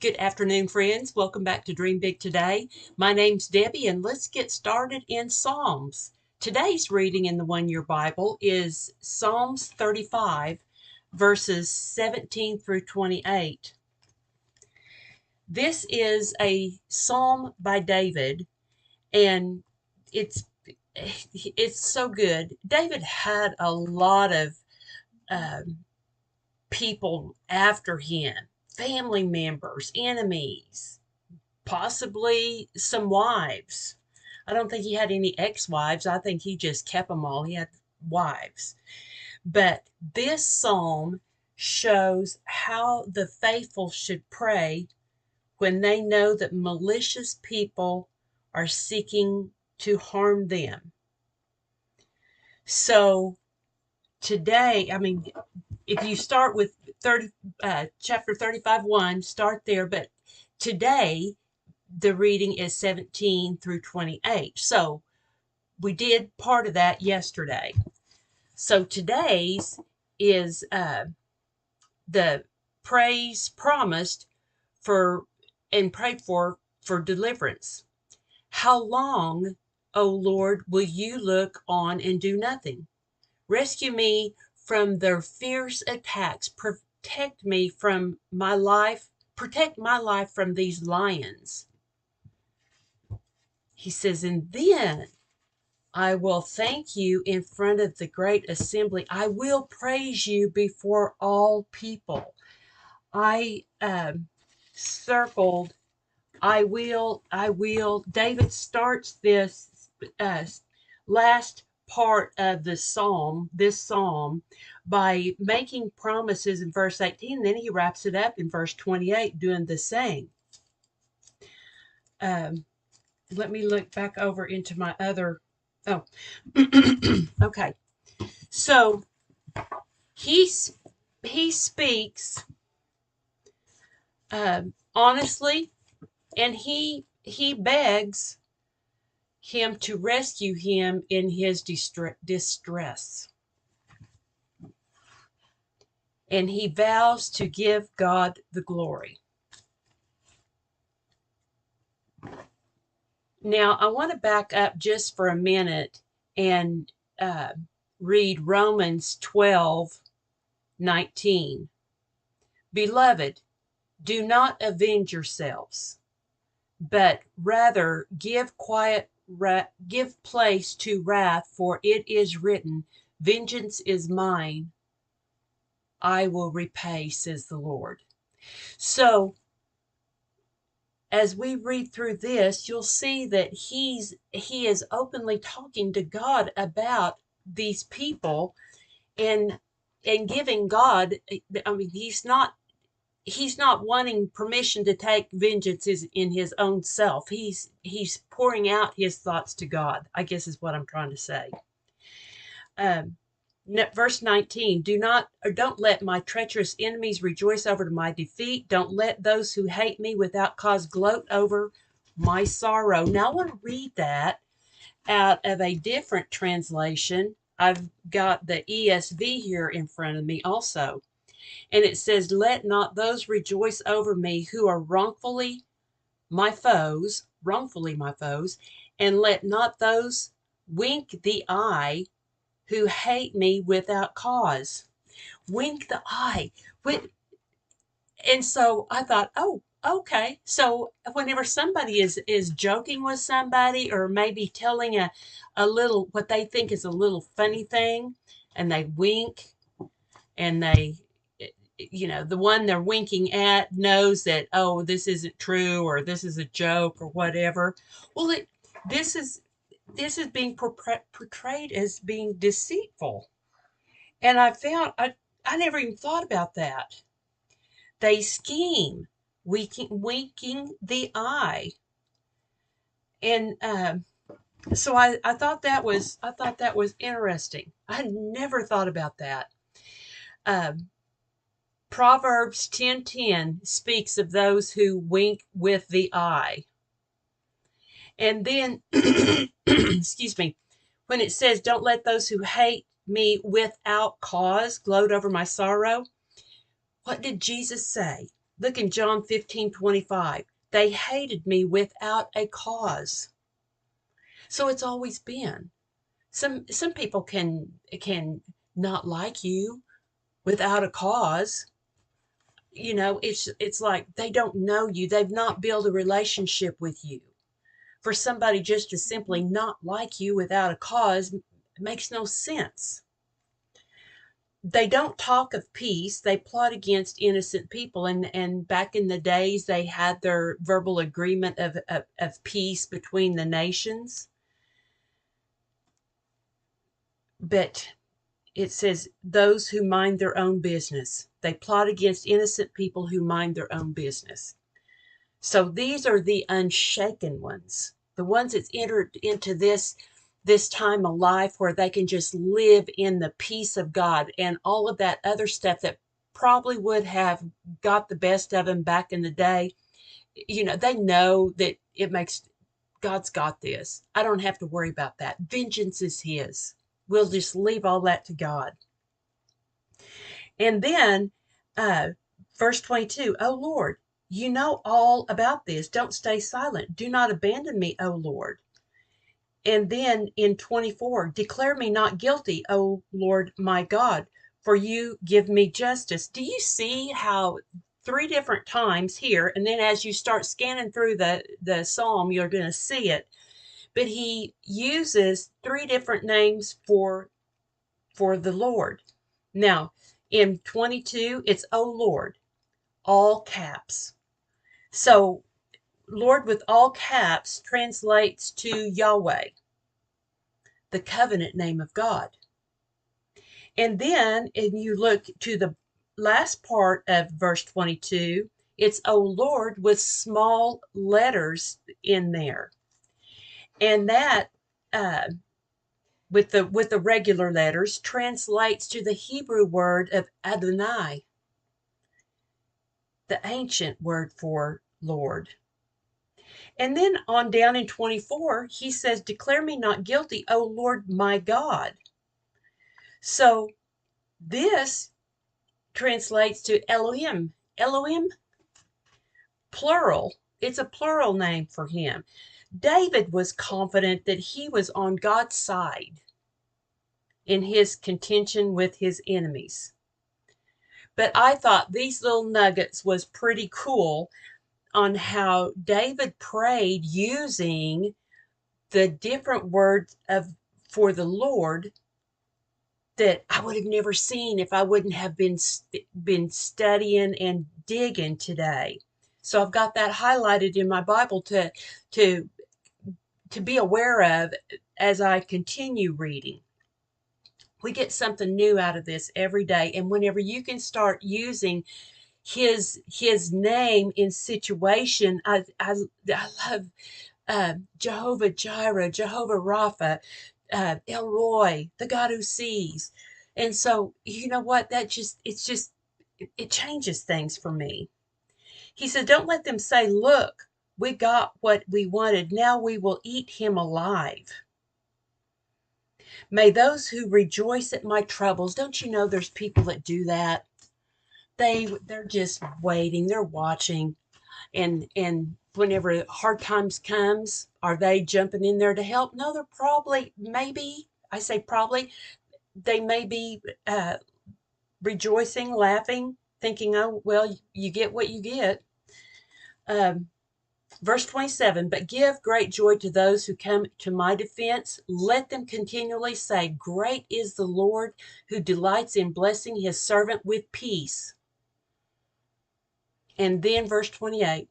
Good afternoon, friends. Welcome back to Dream Big Today. My name's Debbie, and let's get started in Psalms. Today's reading in the One Year Bible is Psalms 35, verses 17 through 28. This is a psalm by David, and it's it's so good. David had a lot of um, people after him, family members, enemies, possibly some wives. I don't think he had any ex-wives. I think he just kept them all. He had wives. But this psalm shows how the faithful should pray when they know that malicious people are seeking to harm them. So today, if you start with 30, chapter 35, 1, start there. But today, the reading is 17 through 28. So we did part of that yesterday. So today's is the praise promised for and prayed for deliverance. How long, O Lord, will you look on and do nothing? Rescue me from their fierce attacks. Protect me from my life. Protect my life from these lions. He says, and then I will thank you in front of the great assembly. I will praise you before all people. I circled, I will. David starts this uh, last part of this psalm, by making promises in verse 18. Then he wraps it up in verse 28, doing the same. Um, Let me look back over into my other. Oh, okay. So he he speaks honestly, and he begs him to rescue him in his distress, and he vows to give God the glory. Now I want to back up just for a minute and uh, read Romans 12:19. Beloved, do not avenge yourselves, but rather give place to wrath, for it is written, vengeance is mine, I will repay, says the Lord. So as we read through this, you'll see that he is openly talking to God about these people, and giving God, he's not wanting permission to take vengeance in his own self. He's pouring out his thoughts to God, I guess is what I'm trying to say. Um, Verse 19, don't let my treacherous enemies rejoice over my defeat. Don't let those who hate me without cause gloat over my sorrow. Now I want to read that out of a different translation. I've got the ESV here in front of me also. And it says, let not those rejoice over me who are wrongfully my foes, and let not those wink the eye who hate me without cause. Wink the eye. And so I thought, oh, okay. So whenever somebody is joking with somebody, or maybe telling a little, what they think is a little funny thing, and they wink, and the one they're winking at knows that, oh, this isn't true, or this is a joke, or whatever. Well, this is this is being portrayed as being deceitful. And I never even thought about that. They scheme, winking the eye. And so I thought that was interesting. I never thought about that. Um, Proverbs 10:10 speaks of those who wink with the eye. And then, excuse me, when it says, don't let those who hate me without cause gloat over my sorrow, what did Jesus say? Look in John 15:25. They hated me without a cause. So it's always been. Some people can not like you without a cause. It's like they don't know you. They've not built a relationship with you. For somebody just to simply not like you without a cause makes no sense. They don't talk of peace. They plot against innocent people. And back in the days, they had their verbal agreement of peace between the nations. But it says, those who mind their own business. They plot against innocent people who mind their own business. So these are the unshaken ones, the ones that's entered into this time of life where they can just live in the peace of God, and all of that other stuff that probably would have got the best of them back in the day. They know that God's got this. I don't have to worry about that. Vengeance is his. We'll just leave all that to God. And then verse 22, O Lord, you know all about this. Don't stay silent. Do not abandon me, O Lord. And then in 24, declare me not guilty, O Lord my God, for you give me justice. Do you see how 3 different times here, and then as you start scanning through the psalm, you're going to see it, but he uses 3 different names for the Lord. Now, in 22, it's O Lord, all caps. So, Lord with all caps translates to Yahweh, the covenant name of God. And then, if you look to the last part of verse 22, it's O Lord with small letters in there. And that, with the regular letters, translates to the Hebrew word of Adonai, the ancient word for Lord. And then on down in 24, he says, declare me not guilty, O Lord my God. So this translates to Elohim. Elohim, plural. It's a plural name for him. David was confident that he was on God's side in his contention with his enemies. But I thought these little nuggets was pretty cool on how David prayed using the different words for the Lord that I would have never seen if I wouldn't have been studying and digging today. So I've got that highlighted in my Bible to be aware of as I continue reading. We get something new out of this every day, and whenever you can start using his name in situation, I love Jehovah Jireh, Jehovah Rapha, El Roi, the God who sees. And so, you know what? It changes things for me. He said, don't let them say, look, we got what we wanted. Now we will eat him alive. May those who rejoice at my troubles, don't you know there's people that do that? They're just waiting, they're watching, and whenever hard times comes, are they jumping in there to help? No, they're probably, maybe, I say probably, they may be rejoicing, laughing, thinking, oh, well, you get what you get. Verse 27, but give great joy to those who come to my defense. Let them continually say, great is the Lord, who delights in blessing his servant with peace. And then verse 28,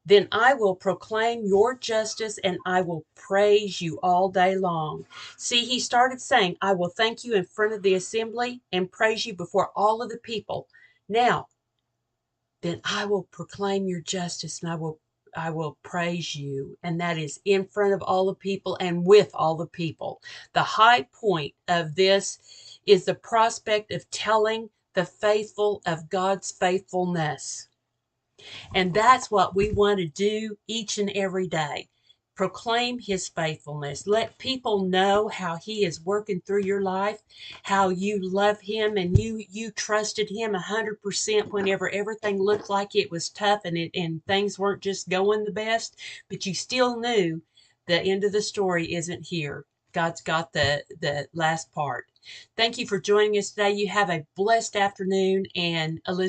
then I will proclaim your justice and I will praise you all day long. See, he started saying, I will thank you in front of the assembly and praise you before all of the people. Now, then I will proclaim your justice and I will praise you. And that is in front of all the people and with all the people. The high point of this is the prospect of telling the faithful of God's faithfulness. And that's what we want to do each and every day. Proclaim his faithfulness. Let people know how he is working through your life, how you love him and you trusted him 100% whenever everything looked like it was tough and things weren't just going the best, but you still knew the end of the story isn't here. God's got the last part. Thank you for joining us today. You have a blessed afternoon, and Elizabeth.